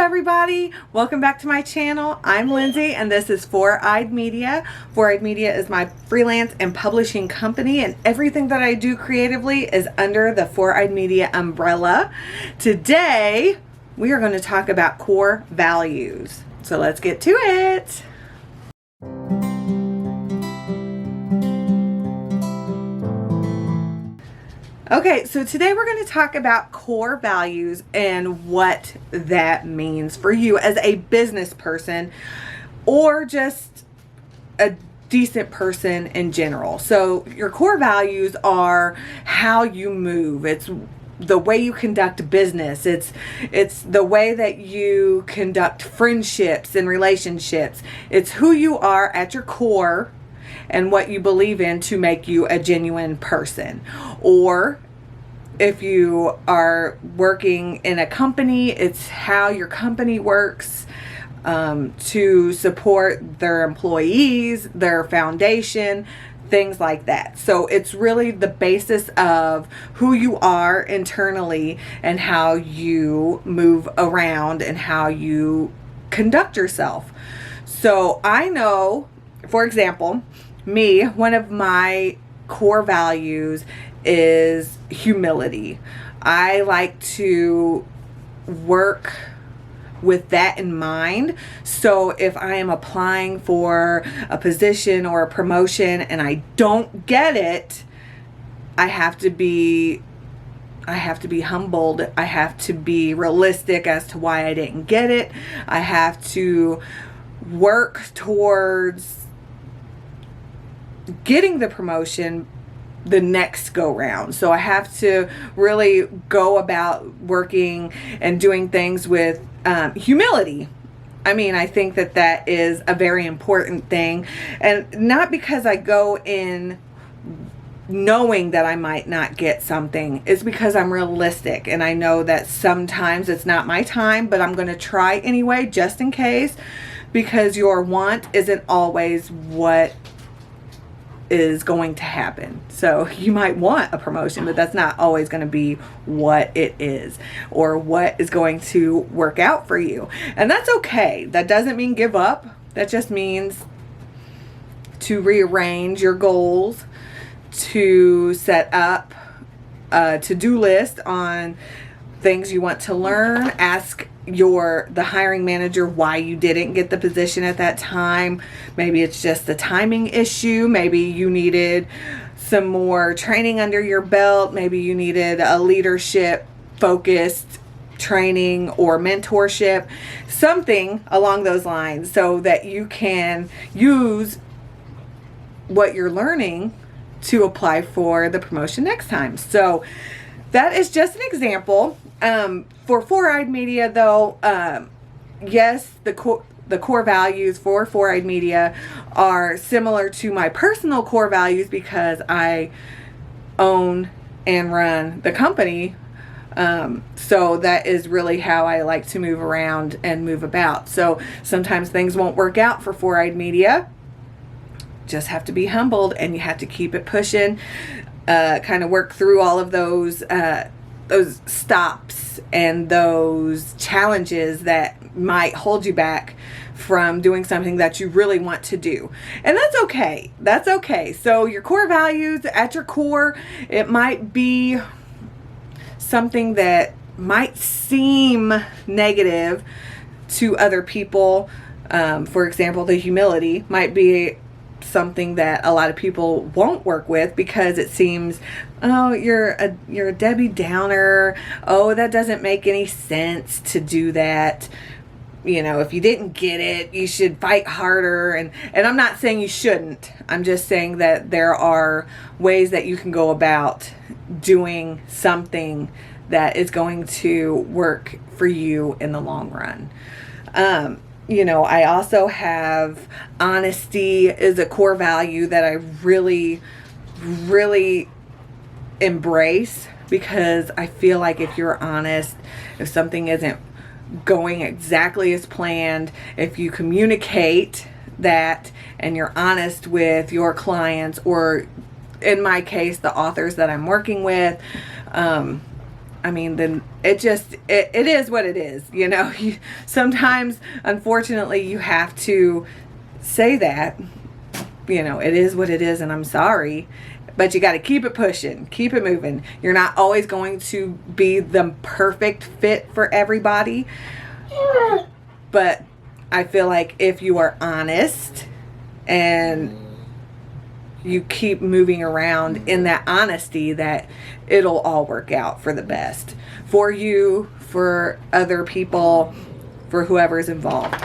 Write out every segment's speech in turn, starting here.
everybody, welcome back to my channel. I'm Lindsay and this is Four-Eyed Media. Four-Eyed Media is my freelance and publishing company, and everything that I do creatively is under the Four-Eyed Media umbrella. Today we are going to talk about core values. So let's get to it. Okay, so today we're going to talk about core values and what that means for you as a business person or just a decent person in general. So your core values are how you move. It's the way you conduct business. It's the way that you conduct friendships and relationships. It's who you are at your core and what you believe in to make you a genuine person. Or if you are working in a company, it's how your company works to support their employees, their foundation, things like that. So it's really the basis of who you are internally and how you move around and how you conduct yourself. So I know, for example, one of my core values is humility. I like to work with that in mind. So if I am applying for a position or a promotion and I don't get it, I have to be humbled. I have to be realistic as to why I didn't get it. I have to work towards getting the promotion the next go round. So I have to really go about working and doing things with humility. I mean, I think that that is a very important thing, and not because I go in knowing that I might not get something. It's because I'm realistic and I know that sometimes it's not my time, but I'm going to try anyway, just in case, because your want isn't always what is going to happen. So you might want a promotion, but that's not always going to be what it is or what is going to work out for you. And that's okay. That doesn't mean give up. That just means to rearrange your goals, to set up a to-do list on things you want to learn. Ask the hiring manager why you didn't get the position at that time. Maybe it's just a timing issue. Maybe you needed some more training under your belt. Maybe you needed a leadership focused training or mentorship, something along those lines, so that you can use what you're learning to apply for the promotion next time. So that is just an example. For Four-Eyed Media, though, yes, the core values for Four-Eyed Media are similar to my personal core values because I own and run the company. So that is really how I like to move around and move about. So sometimes things won't work out for Four-Eyed Media. Just have to be humbled, and you have to keep it pushing, kind of work through all of those stops and those challenges that might hold you back from doing something that you really want to do. And that's okay. That's okay. So your core values, at your core, it might be something that might seem negative to other people. For example, the humility might be something that a lot of people won't work with because it seems, oh, you're a Debbie Downer. Oh, that doesn't make any sense to do that. You know, if you didn't get it, you should fight harder. And I'm not saying you shouldn't. I'm just saying that there are ways that you can go about doing something that is going to work for you in the long run. You know, I also have honesty is a core value that I really, really embrace, because I feel like if you're honest, if something isn't going exactly as planned, if you communicate that and you're honest with your clients, or in my case, the authors that I'm working with, I mean, then it is what it is. You know, sometimes, unfortunately, you have to say that, you know, it is what it is and I'm sorry, but you got to keep it pushing, keep it moving. You're not always going to be the perfect fit for everybody, but I feel like if you are honest and you keep moving around in that honesty, that it'll all work out for the best for you, for other people, for whoever's involved.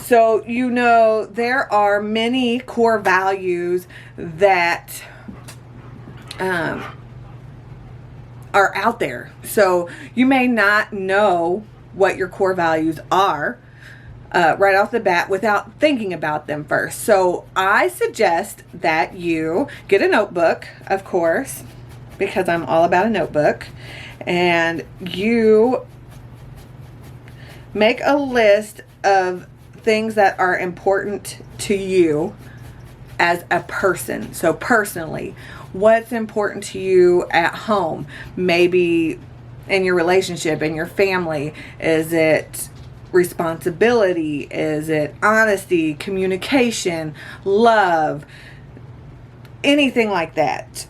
So, you know, there are many core values that are out there. So you may not know what your core values are right off the bat without thinking about them first. So I suggest that you get a notebook, of course, because I'm all about a notebook, and you make a list of things that are important to you as a person. So personally, what's important to you at home? Maybe in your relationship, in your family. Is it responsibility? Is it honesty, communication, love, anything like that?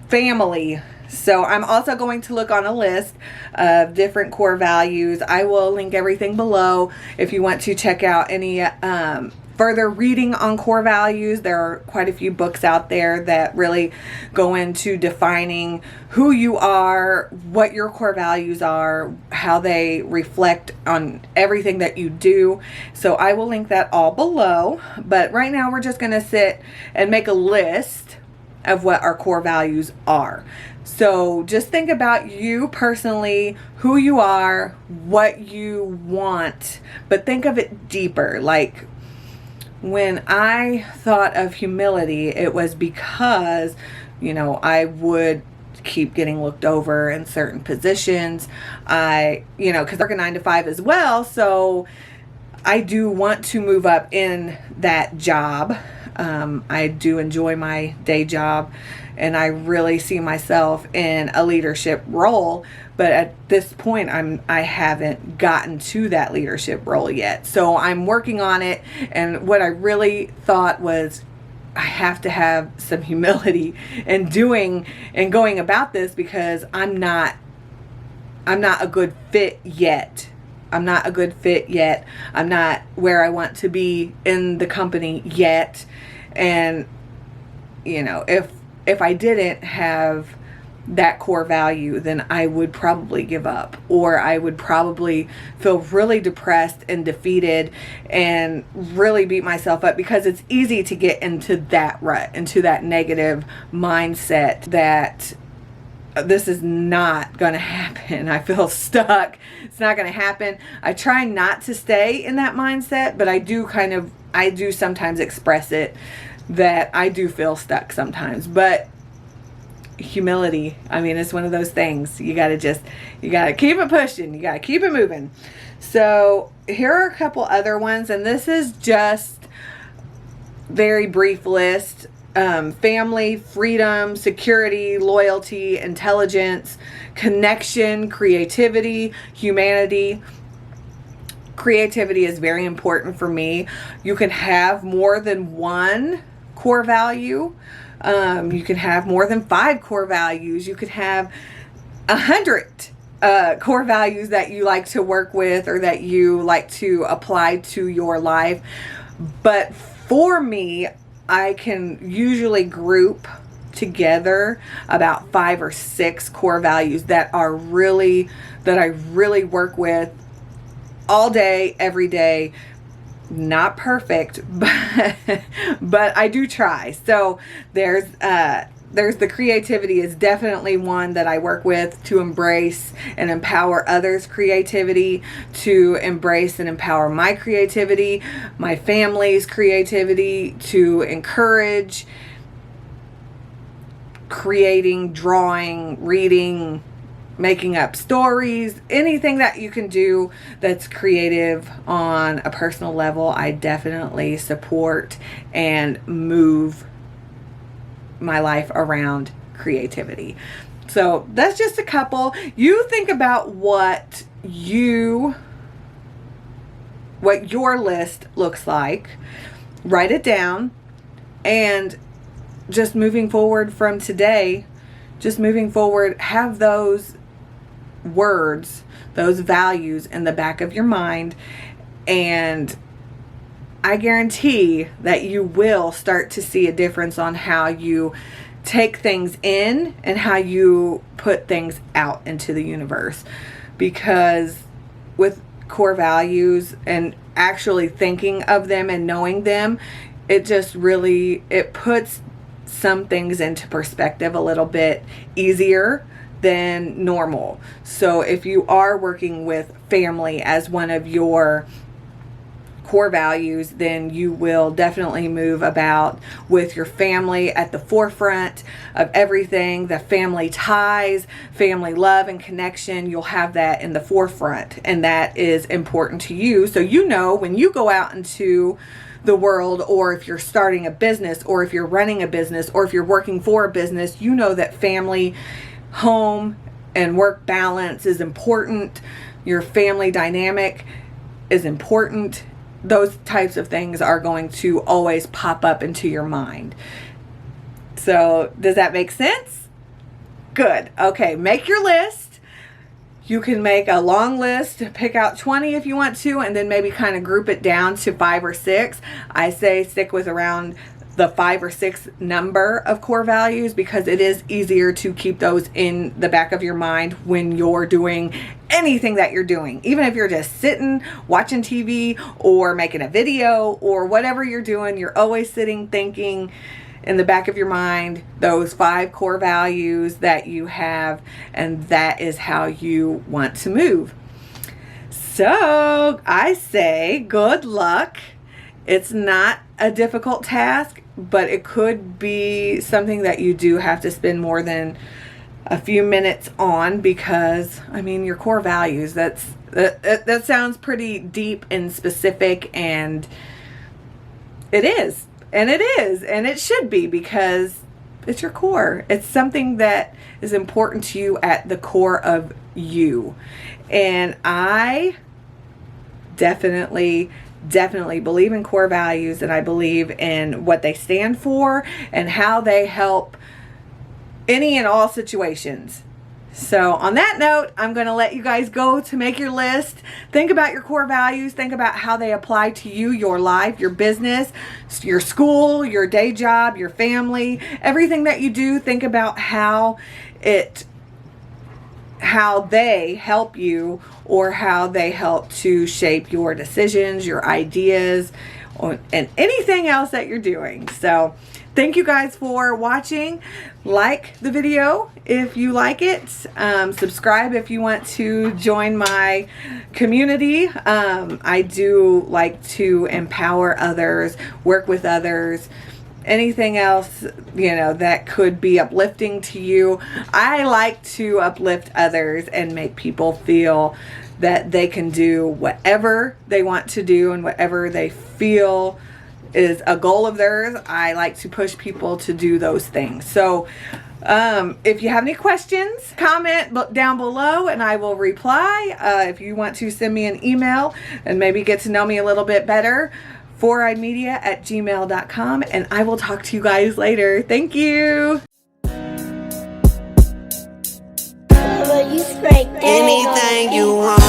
Family. So I'm also going to look on a list of different core values. I will link everything below if you want to check out any further reading on core values. There are quite a few books out there that really go into defining who you are, what your core values are, how they reflect on everything that you do. So I will link that all below. But right now we're just going to sit and make a list of what our core values are. So just think about you personally, who you are, what you want, but think of it deeper. Like, when I thought of humility, it was because, you know, I would keep getting looked over in certain positions. Because I work a 9 to 5 as well, so I do want to move up in that job. I do enjoy my day job, and I really see myself in a leadership role. But at this point, I haven't gotten to that leadership role yet. So I'm working on it. And what I really thought was, I have to have some humility in doing and going about this, because I'm not a good fit yet. I'm not a good fit yet. I'm not where I want to be in the company yet. And, you know, if I didn't have that core value, then I would probably give up, or I would probably feel really depressed and defeated and really beat myself up, because it's easy to get into that rut, into that negative mindset that this is not going to happen. I feel stuck. It's not going to happen. I try not to stay in that mindset, but I do sometimes express it, that I do feel stuck sometimes. But humility, I mean, it's one of those things. You got to keep it pushing. You got to keep it moving. So here are a couple other ones, and this is just very brief list. Family, freedom, security, loyalty, intelligence, connection, creativity, humanity. Creativity is very important for me. You can have more than one core value. You can have more than 5 core values. You could have 100 core values that you like to work with, or that you like to apply to your life. But for me, I can usually group together about 5 or 6 core values that I really work with all day, every day. Not perfect, but I do try. So there's the creativity is definitely one that I work with, to embrace and empower others' creativity, to embrace and empower my creativity, my family's creativity, to encourage creating, drawing, reading, making up stories, anything that you can do that's creative on a personal level. I definitely support and move my life around creativity. So that's just a couple. You think about what your list looks like. Write it down, and just moving forward from today, have those words, those values in the back of your mind, and I guarantee that you will start to see a difference on how you take things in and how you put things out into the universe. Because with core values and actually thinking of them and knowing them, it just really, it puts some things into perspective a little bit easier than normal. So if you are working with family as one of your core values, then you will definitely move about with your family at the forefront of everything. The family ties, family love and connection, you'll have that in the forefront, and that is important to you. So you know, when you go out into the world, or if you're starting a business, or if you're running a business, or if you're working for a business, you know that family, home, and work balance is important. Your family dynamic is important. Those types of things are going to always pop up into your mind. So does that make sense? Good. Okay, make your list. You can make a long list, pick out 20 if you want to, and then maybe kind of group it down to 5 or 6. I say stick with around the 5 or 6 number of core values, because it is easier to keep those in the back of your mind when you're doing anything that you're doing. Even if you're just sitting, watching TV, or making a video, or whatever you're doing, you're always sitting thinking in the back of your mind those 5 core values that you have, and that is how you want to move. So I say good luck. It's not a difficult task, but it could be something that you do have to spend more than a few minutes on, because I mean, your core values, that sounds pretty deep and specific, and it is, and it should be, because it's your core. It's something that is important to you at the core of you. And I definitely believe in core values, and I believe in what they stand for and how they help any and all situations. So on that note, I'm going to let you guys go to make your list. Think about your core values. Think about how they apply to you, your life, your business, your school, your day job, your family, everything that you do. Think about how they help you, or how they help to shape your decisions, your ideas, and anything else that you're doing. So thank you guys for watching. Like the video if you like it. Subscribe if you want to join my community. I do like to empower others, work with others, anything else, that could be uplifting to you. I like to uplift others and make people feel that they can do whatever they want to do and whatever they feel is a goal of theirs. I like to push people to do those things. So if you have any questions, comment down below and I will reply. If you want to send me an email and maybe get to know me a little bit better, foureyemedia@gmail.com, and I will talk to you guys later. Thank you. Anything you want.